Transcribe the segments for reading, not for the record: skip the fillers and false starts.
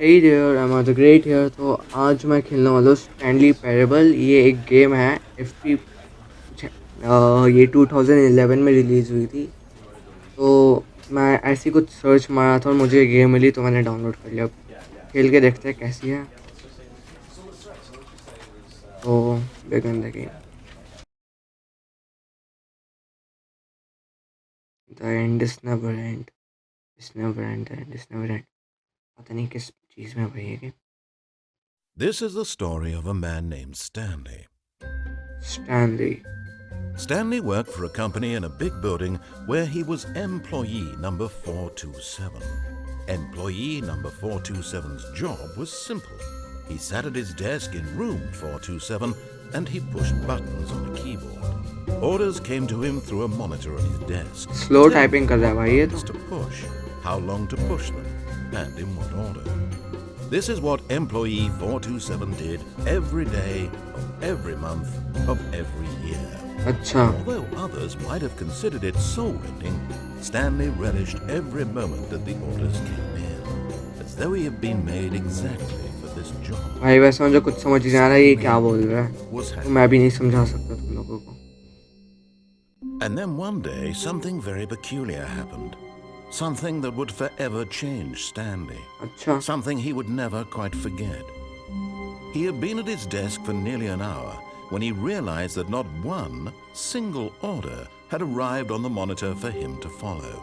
Hey there, I'm the great here. तो आज मैं खेलने वाला हूँ स्टैनली पैरेबल। ये एक गेम है एफपी कुछ है। ये 2011 में रिलीज हुई थी। तो मैं ऐसी कुछ सर्च मारा था और मुझे ये गेम मिली तो मैंने डाउनलोड कर लिया। खेल के देखते हैं कैसी है। तो begin the game. The end is never and, is never and, and is never and. पता नहीं किस चीज़ में भाई ये। This is the story of a man named Stanley. Stanley. Stanley worked for a company in a big building where he was employee number 427. Employee number 427's job was simple. He sat at his desk in room 427 and he pushed buttons on a keyboard. Orders came to him through a monitor on his desk. Slow typing कर रहा है भाई ये तो। To push, how long to push them, and in what order. This is what employee 427 did every day of every month of every year. अच्छा। Although others might have considered it soul-rending, Stanley relished every moment that the orders came in, as though he had been made exactly for this job. भाई वैसे मुझे कुछ समझ नहीं आ रहा है ये क्या बोल रहा है। Was तो मैं भी नहीं समझा सकता तुम लोगों को। And then one day, something very peculiar happened. Something that would forever change Stanley. अच्छा। Something he would never quite forget. He had been at his desk for nearly an hour when he realized that not one single order had arrived on the monitor for him to follow.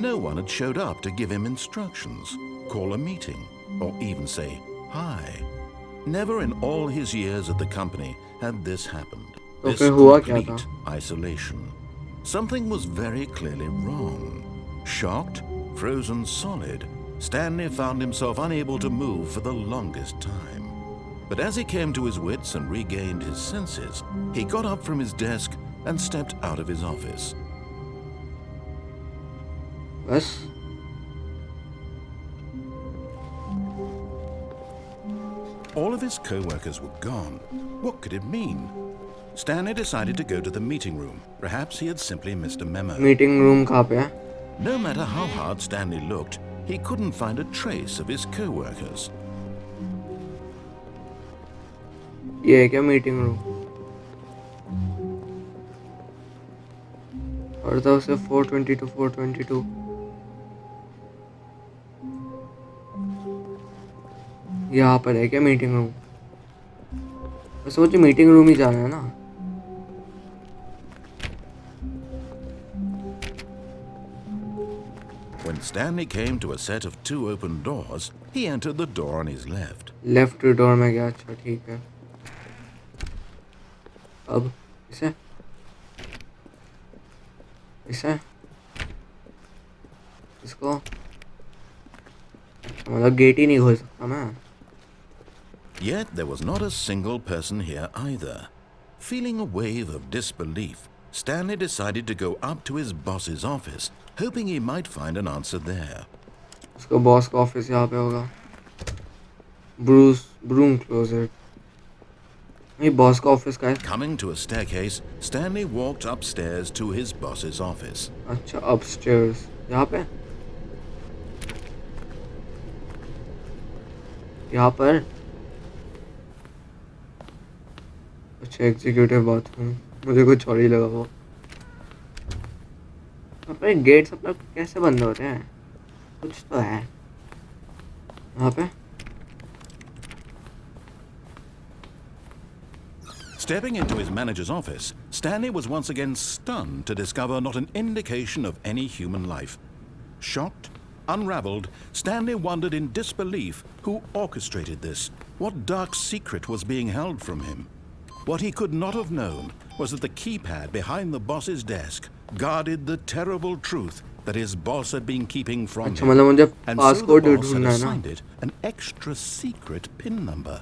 No one had showed up to give him instructions, call a meeting, or even say hi. Never in all his years at the company had this happened. तो This फिर हुआ क्या था? complete isolation. Something was very clearly wrong. Shocked, frozen solid, Stanley found himself unable to move for the longest time. But as he came to his wits and regained his senses, he got up from his desk and stepped out of his office. बस। All of his co-workers were gone. What could it mean? Stanley decided to go to the meeting room. Perhaps he had simply missed a memo. Meeting room कहाँ पे है? No matter how hard Stanley looked, he couldn't find a trace of his co-workers. ये है क्या meeting room? और था उसे 422 422। यहाँ पर है क्या मीटिंग रूम? बस मुझे मीटिंग रूम ही जाना है ना। When Stanley came to a set of two open doors, he entered the door on his left. Left door में गया। अच्छा ठीक है। अब इसे इसे इसको मतलब गेट ही नहीं खोल सकता मैं। Yet there was not a single person here either. Feeling a wave of disbelief, Stanley decided to go up to his boss's office, hoping he might find an answer there. उसको boss का office यहाँ पे होगा। Broom closet. ये boss का office का है। Coming to a staircase, Stanley walked upstairs to his boss's office. अच्छा अपस्टेयर्स यहाँ पे। यहाँ पर अच्छा एग्जीक्यूटिव बाथरूम। मुझे कुछ और ही लगा वो। अपने गेट्स अपना कैसे बंद होते हैं? कुछ तो है यहाँ पे। Stepping into his manager's office, Stanley was once again stunned to discover not an indication of any human life. Shocked, unraveled, Stanley wondered in disbelief who orchestrated this, what dark secret was being held from him. What he could not have known was that the keypad behind the boss's desk guarded the terrible truth that his boss had been keeping from अच्छा him. मतलब मुझे And so the passcode boss had ढूंढना है ना। assigned it an extra secret PIN number,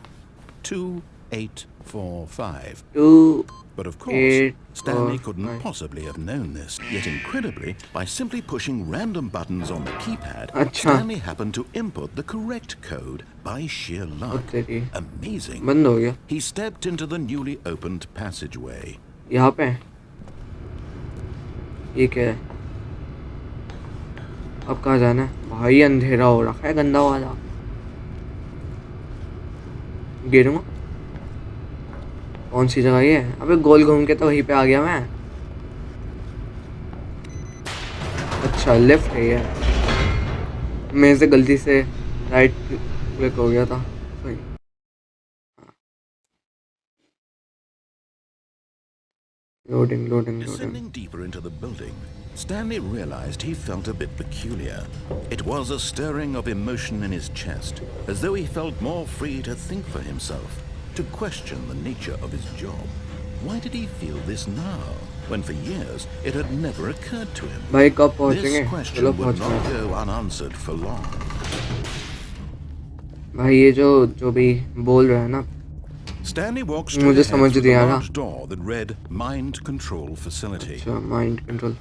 2845. 2 But of course, 8 Stanley 4 couldn't 5। possibly have known this. Yet incredibly, by simply pushing random buttons on the keypad, अच्छा। Stanley happened to input the correct code by sheer luck. तेरी Amazing. बंद हो गया। He stepped into the newly opened passageway. यहाँ पे ये क्या है? अब कहाँ जाना है? भाई अंधेरा हो रखा है गंदा वाला। गिरूंगा? कौन सी जगह ये है? अबे गोल घूम के तो वहीं पे आ गया मैं। अच्छा लेफ्ट है ये। मेरे से गलती से राइट क्लिक हो गया था। सही। Loading loading loading. Descending deeper into the building, Stanley realized he felt a bit peculiar. It was a stirring of emotion in his chest, as though he felt more free to think for himself, to question the nature of his job. Why did he feel this now, when for years it had never occurred to him? भाई कब This पहुंचेंगे? चलो question would पहुंच not गए। go unanswered for long. भाई ये जो भी बोल रहा है ना, Stanley walked straight मुझे ahead समझ through the नहीं आ रहा। large door that read Mind Control Facility. अच्छा माइंड कंट्रोल।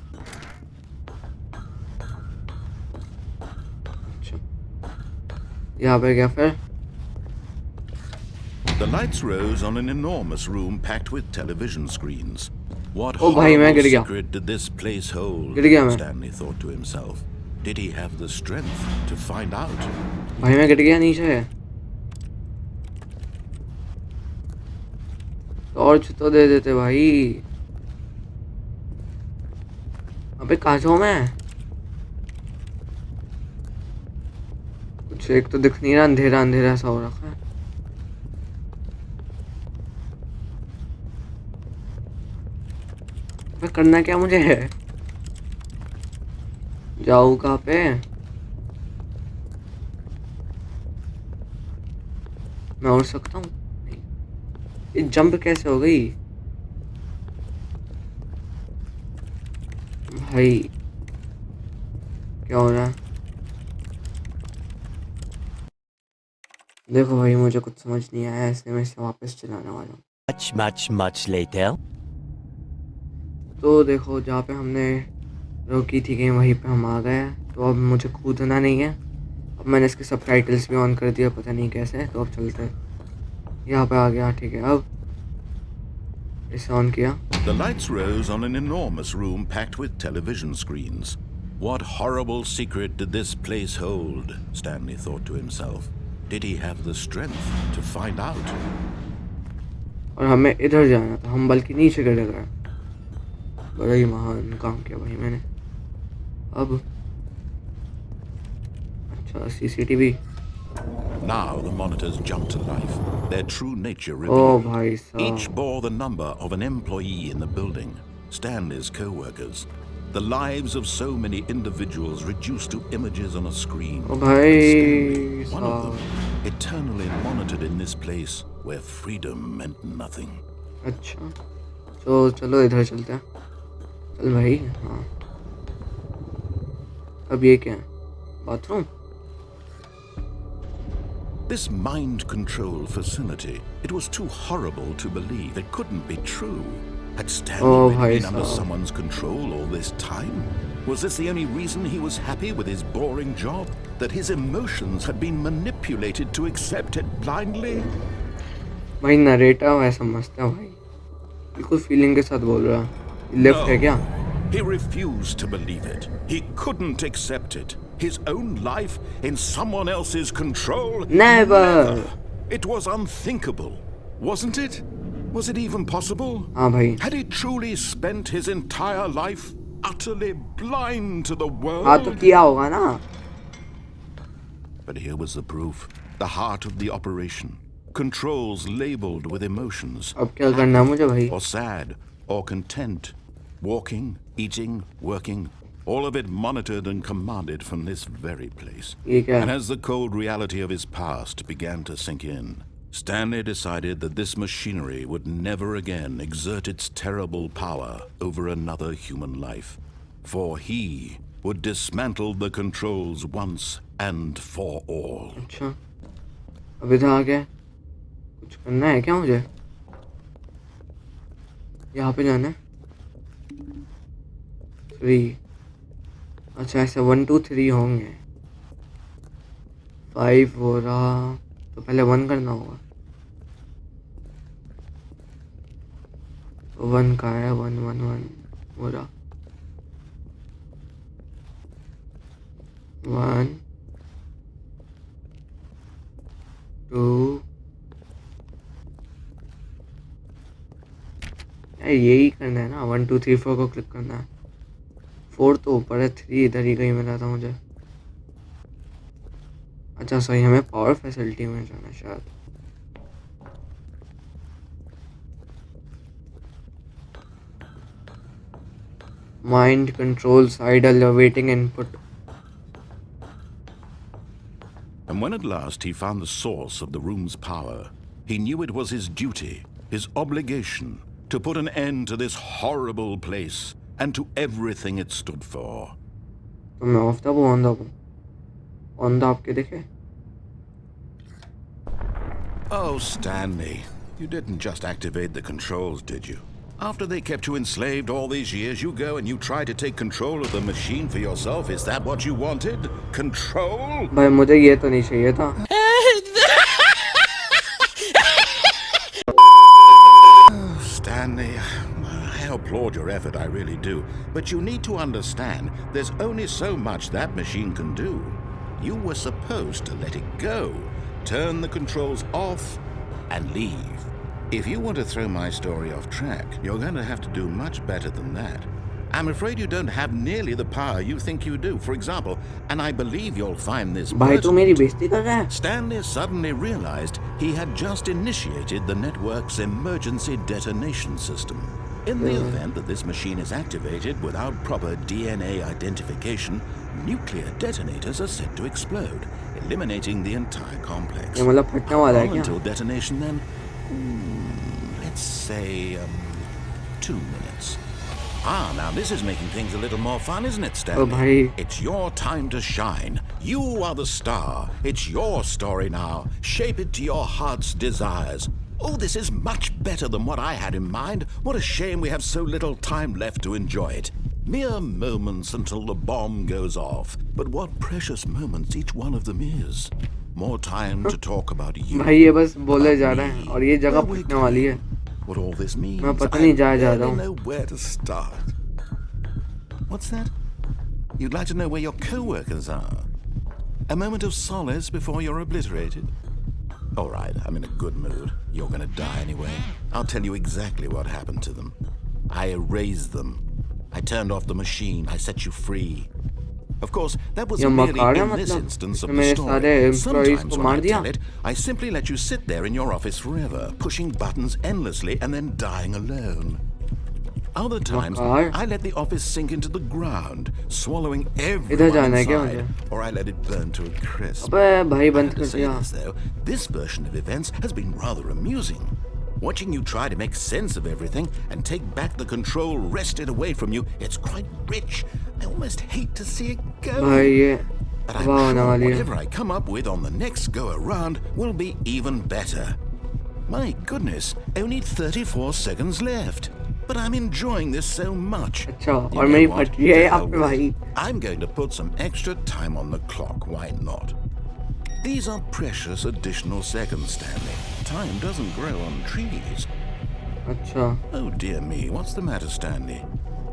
अच्छा यहाँ पे क्या फिर? The lights rose on an enormous room packed with television screens. What ओ भाई मैं horrible गिर गया। secret did this place hold? गिर गया मैं। Stanley thought to himself. Did he have the strength to find out? भाई मैं गिर गया नीचे। टॉर्च तो दे देते भाई। अबे कहाँ जाऊँ मैं? कुछ एक तो दिख नहीं रहा, अंधेरा अंधेरा सा हो रखा है। अबे करना क्या मुझे है? जाऊँ कहाँ पे? मैं उड़ सकता हूँ? नहीं। ये जंप कैसे हो गई? भाई क्या हो रहा है? देखो भाई मुझे कुछ समझ नहीं आया, ऐसे मैं इसे वापस चलाने वाला हूँ। Much later. तो देखो जहाँ पे हमने रोकी थी गेम वहीं पे हम आ गए हैं। तो अब मुझे कूदना नहीं है। अब मैंने इसके सबटाइटल्स भी ऑन कर दिया, पता नहीं कैसे। तो अब चलते हैं। यहाँ पे आ गया, ठीक है। अब इसे ऑन किया। The lights rose on an enormous room packed with television screens. What horrible secret did this place hold? Stanley thought to himself. Did he have the strength to find out? और हमें इधर जाना था, हम बल्कि नीचे गिर गए। बड़ा ही महान काम किया भाई मैंने। अब अच्छा CCTV. Now the monitors jumped to life, their true nature oh revealed. भाई Each साहब। bore the number of an employee in the building, Stanley's co-workers. The lives of so many individuals reduced to images on a screen. Oh And भाई Stanley, one of साहब। them, eternally monitored in this place where freedom meant nothing. अच्छा तो चलो इधर चलते हैं। चल भाई। हाँ अब ये क्या है? Bathroom? This mind control facility, it was too horrible to believe. It couldn't be true. Had Stanley Oh, really bhai been under sahab. someone's control all this time? Was this the only reason he was happy with his boring job? That his emotions had been manipulated to accept it blindly? भाई नरेटा वैसा मस्त है भाई, बिल्कुल feeling के साथ बोल रहा है। लेफ्ट है क्या? He refused to believe it. He couldn't accept it. His own life in someone else's control? Never. It was unthinkable, wasn't it? Was it even possible? हाँ भाई। Had he truly spent his entire life utterly blind to the हाँ तो world? किया होगा ना। But here was the proof. The heart of the operation. Controls labeled with emotions. अब क्या करना है मुझे भाई? Or sad, or content. Walking, eating, working. All of it monitored and commanded from this very place. ये क्या And है? as the cold reality of his past began to sink in, Stanley decided that this machinery would never again exert its terrible power over another human life. For he would dismantle the controls once and for all. अच्छा अब इधर आ गया, कुछ करना है क्या मुझे? यहाँ पे जाना है। 3। अच्छा ऐसे 1 2 3 होंगे। 5 हो रहा तो पहले 1 करना होगा। 1 का है, 1 1 1 हो रहा। 1 2 यही करना है ना, 1 2 3 4 को क्लिक करना है। 4 तो ऊपर है, 3 इधर ही कहीं मिला था मुझे। अच्छा सही, हमें पावर फैसिलिटी में जाना है शायद। Mind controls idle awaiting input. And when at last he found the source of the room's power, he knew it was his duty, his obligation, to put an end to this horrible place and to everything it stood for. तो मैं of था वो on the आपके देखे। Oh, Stanley, you didn't just activate the controls, did you? After they kept you enslaved all these years, you go and you try to take control of the machine for yourself. Is that what you wanted? Control? भाई मुझे ये तो नहीं चाहिए था। Stanley, I applaud your effort, I really do. But you need to understand, there's only so much that machine can do. You were supposed to let it go, turn the controls off, and leave. If you want to throw my story off track, you're going to have to do much better than that. I'm afraid you don't have nearly the power you think you do. For example, and I believe you'll find this भाई तू मेरी बेइज्जती कर रहा है। Stanley suddenly realized he had just initiated the network's emergency detonation system. In the event that this machine is activated without proper DNA identification, nuclear detonators are set to explode, eliminating the entire complex. ये मतलब फटने वाला है क्या? Until detonation then? Let's say 2 minutes. Now this is making things a little more fun, isn't it, Stanley? Oh, bhai. It's your time to shine. You are the star. It's your story now. Shape it to your heart's desires. Oh, this is much better than what I had in mind. What a shame we have so little time left to enjoy it. Mere moments until the bomb goes off. But what precious moments each one of them is. More time to talk about you. भाई ये बस बोले जा रहा है और ये जगह फटने वाली है। What all this means, मैं पता नहीं जा रहा I हूँ। know where to start. What's that? You'd like to know where your co-workers are? A moment of solace before you're obliterated? All right, I'm in a good mood. You're gonna die anyway. I'll tell you exactly what happened to them. I erased them. I turned off the machine. I set you free. Of course, that was merely in this instance of the story. Sometimes when I tell it, I simply let you sit there in your office forever, pushing buttons endlessly and then dying alone. Other times, I let the office sink into the ground, swallowing everyone inside, or I let it burn to a crisp. I have to say this, though, this version of events has been rather amusing. Watching you try to make sense of everything and take back the control wrested away from you, it's quite rich. I almost hate to see it go. But I'm sure whatever I come up with on the next go-around will be even better. My goodness, only 34 seconds left. But I'm enjoying this so much. I'm going to put some extra time on the clock, why not? These are precious additional seconds, Stanley. Time doesn't grow on trees. Oh dear me, what's the matter, Stanley?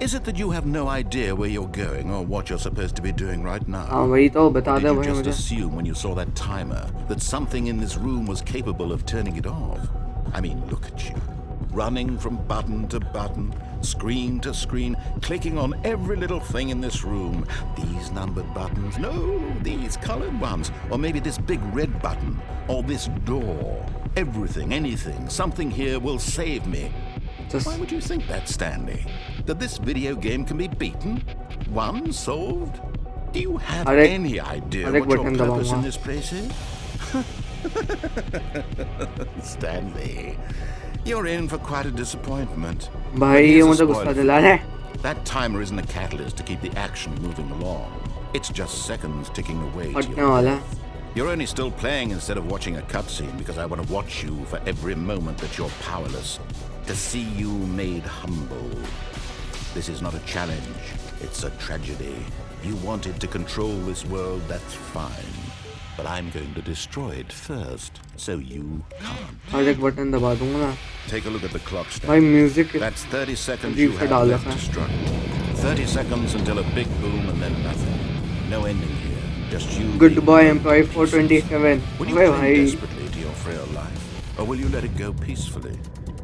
Is it that you have no idea where you're going or what you're supposed to be doing right now? Or did you just assume when you saw that timer that something in this room was capable of turning it off? I mean, look at you. Running from button to button, screen to screen, clicking on every little thing in this room. These numbered buttons, no, these colored ones. Or maybe this big red button, or this door. Everything, anything, something here will save me. Why would you think that, Stanley? That this video game can be beaten? Won? Solved? Do you have any idea what your purpose in this place is? Stanley, you're in for quite a disappointment. That timer isn't a catalyst to keep the action moving along. It's just seconds ticking away to your death. You're only still playing instead of watching a cutscene because I want to watch you for every moment that you're powerless. To see you made humble. This is not a challenge. It's a tragedy. You wanted to control this world, that's fine. But I'm going to destroy it first, so you can't. Take a look at the clock, Stanley. That's 30 seconds you have left to struggle. 30 seconds until a big boom and then nothing. No ending here. Just you. Good boy, employee 427. Will you cling desperately to your frail life, or will you let it go peacefully?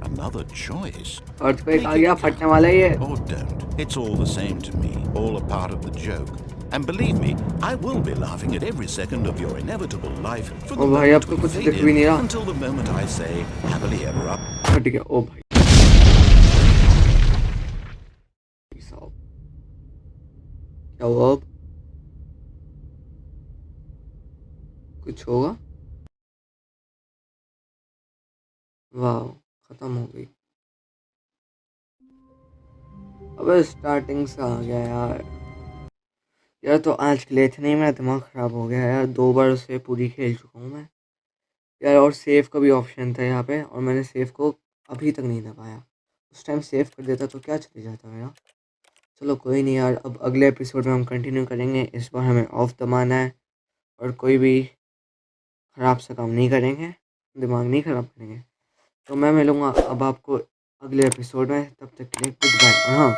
another choice. Earthquake Make आ गया, it फटने वाला है ये। count, or don't. It's all the same to me, all a part of the joke. And believe me, I will be laughing at every second of your inevitable life from the ओ भाई, अब moment तो we कुछ fade दिख भी in नहीं रहा। until the moment I say happily ever after. फट गया। ओ भाई साहब, क्या हुआ अब? कुछ होगा? वाह, खत्म हो गई। अबे स्टार्टिंग से आ गया यार। यार तो आज के लिए इतना ही, मेरा दिमाग ख़राब हो गया यार, 2 बार उसे पूरी खेल चुका हूँ मैं यार। और सेव का भी ऑप्शन था यहाँ पे, और मैंने सेव को अभी तक नहीं दबाया। उस टाइम सेव कर देता तो क्या चले जाता मेरा। चलो कोई नहीं यार, अब अगले एपिसोड में हम कंटिन्यू करेंगे। इस बार हमें ऑफ दबाना है और कोई भी ख़राब सा काम नहीं करेंगे, दिमाग नहीं ख़राब करेंगे। तो मैं मिलूँगा अब आपको अगले एपिसोड में। तब तक के लिए गुड बाय। और हाँ,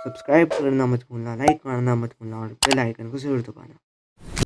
सब्सक्राइब करना मत भूलना, लाइक करना मत भूलना और बेल आइकन को ज़रूर दबाना।